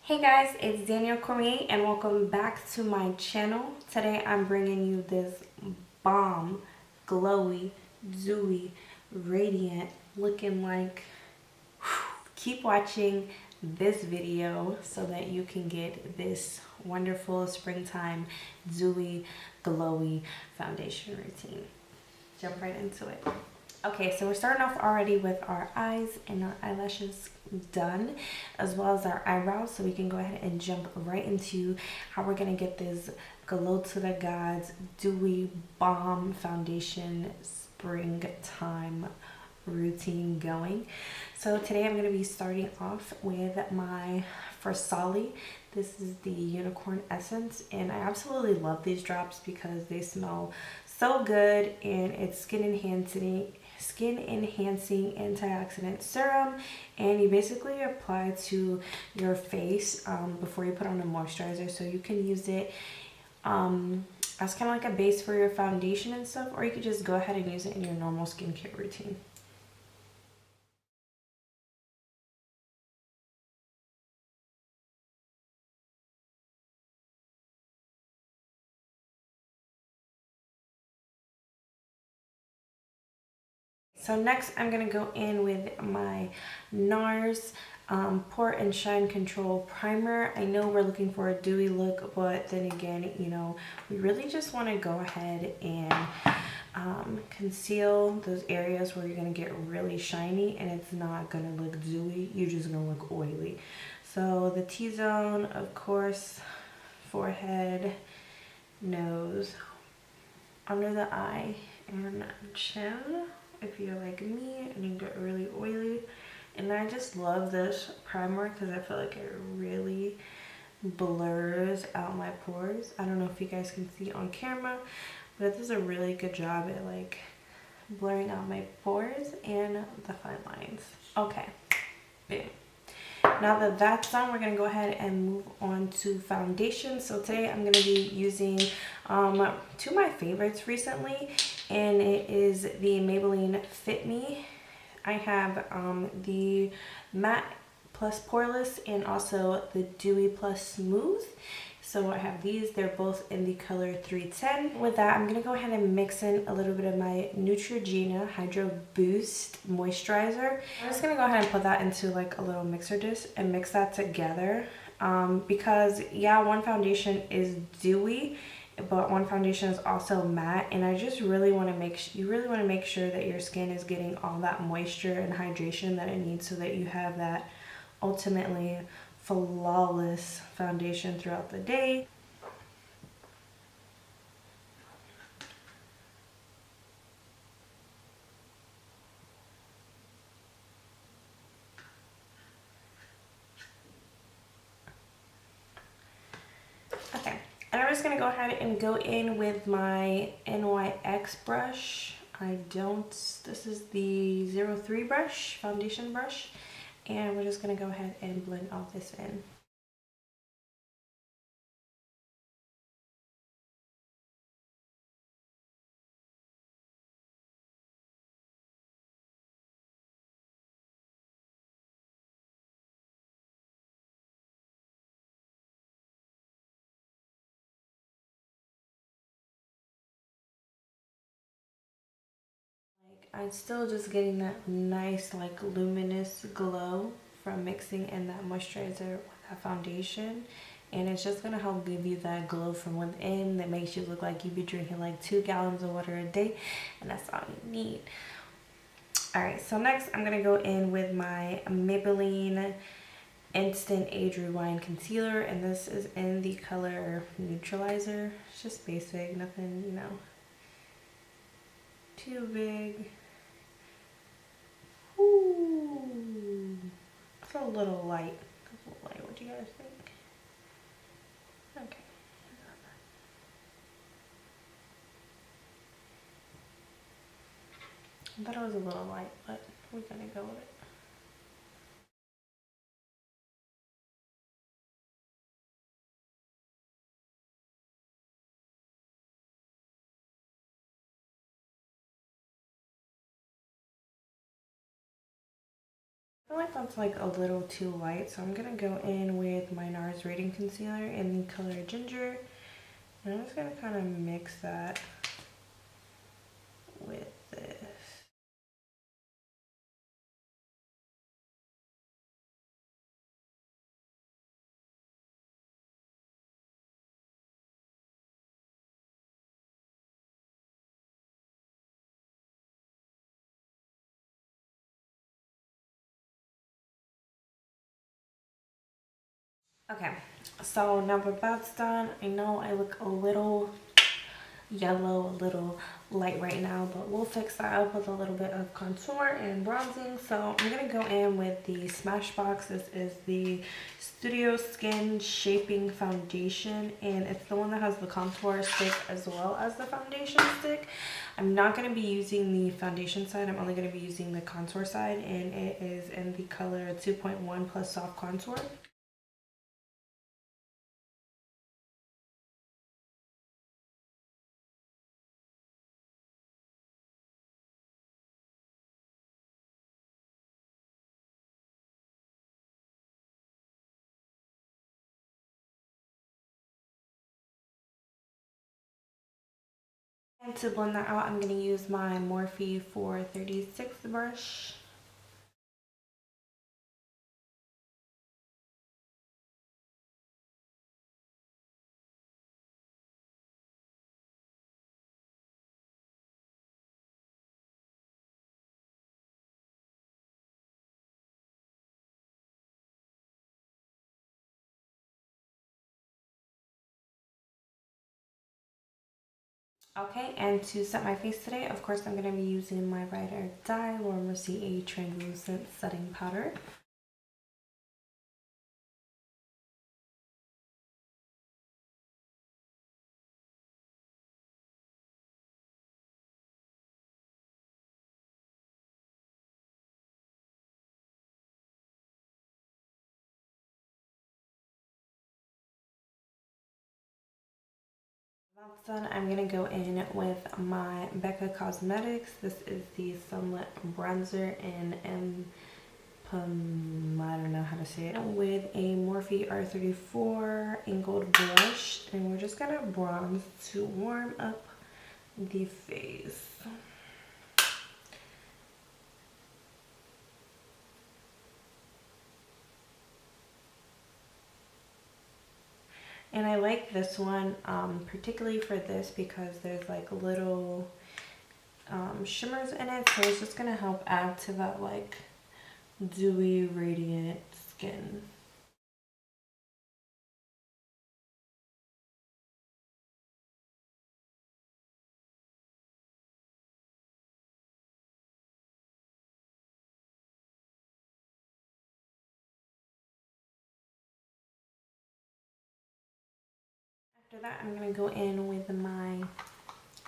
Hey guys, it's Danielle Cormier and welcome back to my channel. Today I'm bringing you this bomb, glowy, dewy, radiant, looking like, keep watching this video so that you can get this wonderful springtime, dewy, glowy foundation routine. Jump right into it. Okay, so we're starting off already with our eyes and our eyelashes done, as well as our eyebrows, so we can go ahead and jump right into how we're gonna get this glow to the gods, dewy bomb foundation springtime routine going. So today I'm gonna be starting off with my FARSALI. This is the unicorn essence, and I absolutely love these drops because they smell so good, and it's skin enhancing antioxidant serum, and you basically apply to your face before you put on a moisturizer, so you can use it as kind of like a base for your foundation and stuff, or you could just go ahead and use it in your normal skincare routine. So next I'm going to go in with my NARS Pore and Shine Control Primer. I know we're looking for a dewy look, but then again, you know, we really just want to go ahead and conceal those areas where you're going to get really shiny and it's not going to look dewy. You're just going to look oily. So the T-zone, of course, forehead, nose, under the eye, and chin. If you're like me and you get really oily. And I just love this primer because I feel like it really blurs out my pores. I don't know if you guys can see on camera, but it does a really good job at like blurring out my pores and the fine lines. Okay, boom. Now that that's done, we're gonna go ahead and move on to foundation. So today I'm gonna be using two of my favorites recently, and it is the Maybelline Fit Me. I have the matte plus poreless and also the dewy plus smooth. So I have these, they're both in the color 310. With that, I'm gonna go ahead and mix in a little bit of my Neutrogena Hydro Boost Moisturizer. I'm just gonna go ahead and put that into like a little mixer dish and mix that together. Because yeah, one foundation is dewy, but one foundation is also matte, and I just really want to make sure that your skin is getting all that moisture and hydration that it needs so that you have that ultimately flawless foundation throughout the day. Okay, and I'm just gonna go ahead and go in with my NYX brush. This is the 03 brush, foundation brush, and we're just gonna go ahead and blend all this in. I'm still just getting that nice like luminous glow from mixing in that moisturizer with that foundation, and it's just gonna help give you that glow from within that makes you look like you'd be drinking like 2 gallons of water a day, and that's all you need. Alright, so next I'm gonna go in with my Maybelline Instant Age Rewind Concealer, and this is in the color Neutralizer. It's just basic, nothing, you know, too big. Ooh, it's a little light. What do you guys think? Okay. I thought it was a little light, but we're gonna go with it. feel like that's like a little too light, so I'm gonna go in with my NARS Radiant Concealer in the color Ginger. And I'm just gonna kind of mix that with this. Okay, so now that that's done, I know I look a little yellow, a little light right now, but we'll fix that up with a little bit of contour and bronzing. So I'm gonna go in with the Smashbox. This is the Studio Skin Shaping Foundation, and it's the one that has the contour stick as well as the foundation stick. I'm not going to be using the foundation side, I'm only going to be using the contour side, and it is in the color 2.1 plus soft contour. And to blend that out, I'm going to use my Morphe 436 brush. Okay, and to set my face today, of course, I'm going to be using my Ride or Die Laura Mercier Translucent Setting Powder. That's done. I'm going to go in with my BECCA Cosmetics. This is the Sunlit Bronzer in I don't know how to say it. With a Morphe R34 angled blush. And we're just going to bronze to warm up the face. And I like this one particularly for this because there's like little shimmers in it, so it's just gonna help add to that like dewy radiant skin. After that, I'm gonna go in with my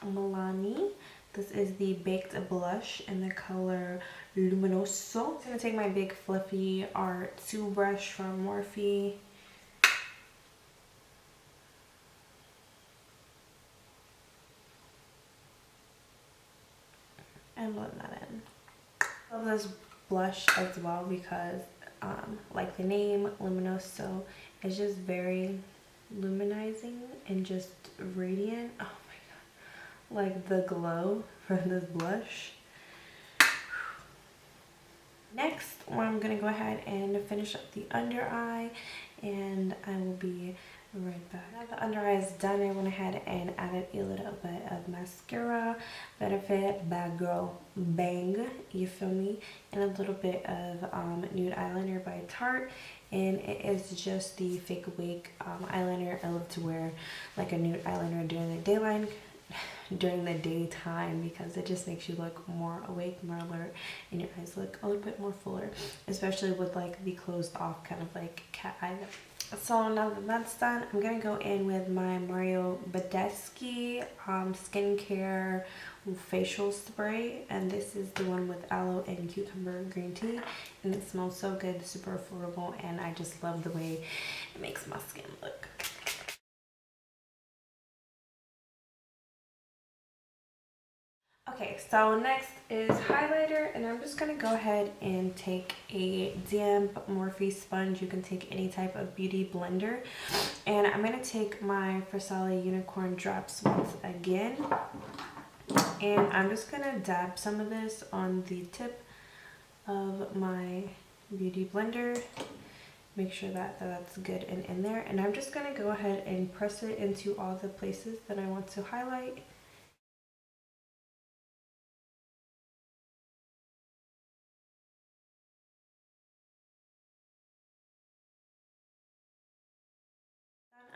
MILIANI. This is the Baked Blush in the color Luminous. I'm gonna take my big fluffy R2 brush from Morphe. And blend that in. I love this blush as well because like the name Luminous, so it's just very luminizing and just radiant. Oh my god, like the glow from this blush. Next, I'm gonna go ahead and finish up the under eye, and I will be right back. Now the under eye is done, I went ahead and added a little bit of mascara, Benefit Bad Girl Bang, you feel me, and a little bit of nude eyeliner by Tarte, and it is just the Fake Awake eyeliner. I love to wear like a nude eyeliner during the daytime because it just makes you look more awake, more alert, and your eyes look a little bit more fuller, especially with like the closed off kind of like cat eye. So now that that's done, I'm gonna go in with my BADESCU skincare facial spray, and this is the one with aloe and cucumber green tea, and it smells so good, super affordable, and I just love the way it makes my skin look. Okay, so next is highlighter, and I'm just gonna go ahead and take a damp Morphe sponge. You can take any type of beauty blender, and I'm gonna take my FARSALI Unicorn Drops once again, and I'm just gonna dab some of this on the tip of my beauty blender. Make sure that that's good and in there, and I'm just gonna go ahead and press it into all the places that I want to highlight.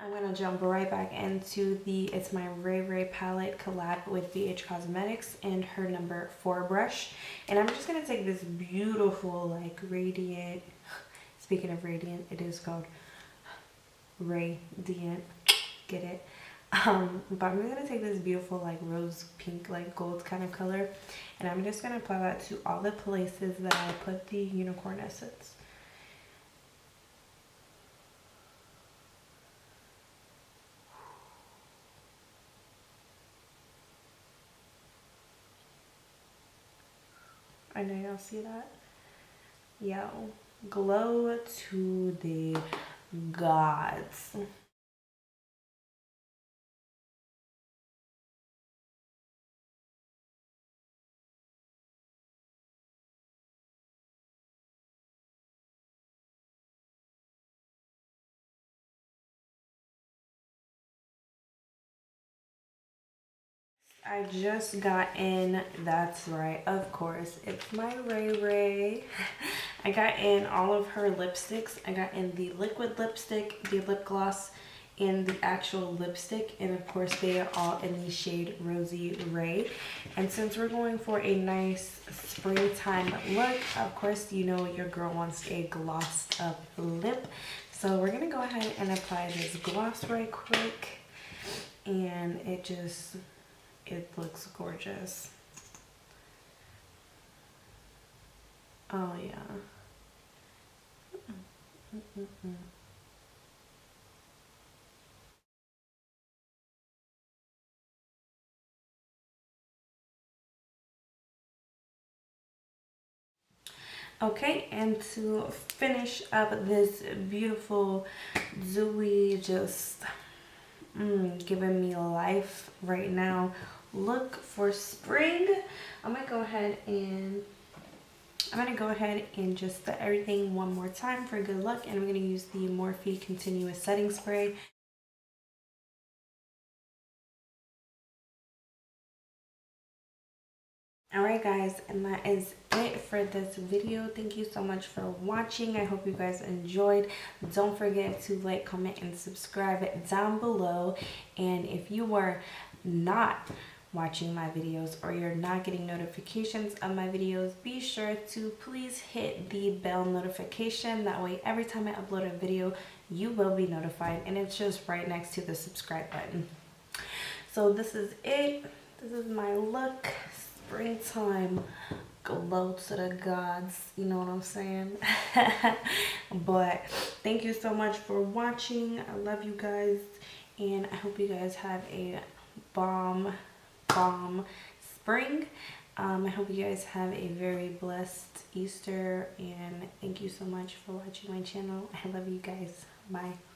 I'm gonna jump right back into the ITSMYRAYERAYE palette collab with BH Cosmetics and her number 4 brush, and I'm just gonna take this beautiful like radiant, speaking of radiant, it is called Radiant, get it, but I'm gonna take this beautiful like rose pink like gold kind of color, and I'm just gonna apply that to all the places that I put the unicorn essence. I know y'all see that. Yo, glow to the gods. I just got in, that's right, of course, it's my Ray Ray. I got in all of her lipsticks. I got in the liquid lipstick, the lip gloss, and the actual lipstick, and of course they are all in the shade Rosy Ray. And since we're going for a nice springtime look, of course you know your girl wants a glossed up lip. So we're gonna go ahead and apply this gloss right quick, and it looks gorgeous. Oh yeah. Okay, and to finish up this beautiful dewy, just giving me life right now look for spring, I'm gonna go ahead and just set everything one more time for good luck, and I'm gonna use the Morphe Continuous Setting Spray. Alright guys, and that is it for this video. Thank you so much for watching. I hope you guys enjoyed. Don't forget to like, comment, and subscribe down below. And if you were not watching my videos or you're not getting notifications of my videos, be sure to please hit the bell notification. That way every time I upload a video you will be notified, and it's just right next to the subscribe button. So this is it. This is my look. Springtime, glow to the gods, you know what I'm saying? But thank you so much for watching. I love you guys, and I hope you guys have a bomb spring. I hope you guys have a very blessed Easter, and thank you so much for watching my channel. I love you guys. Bye.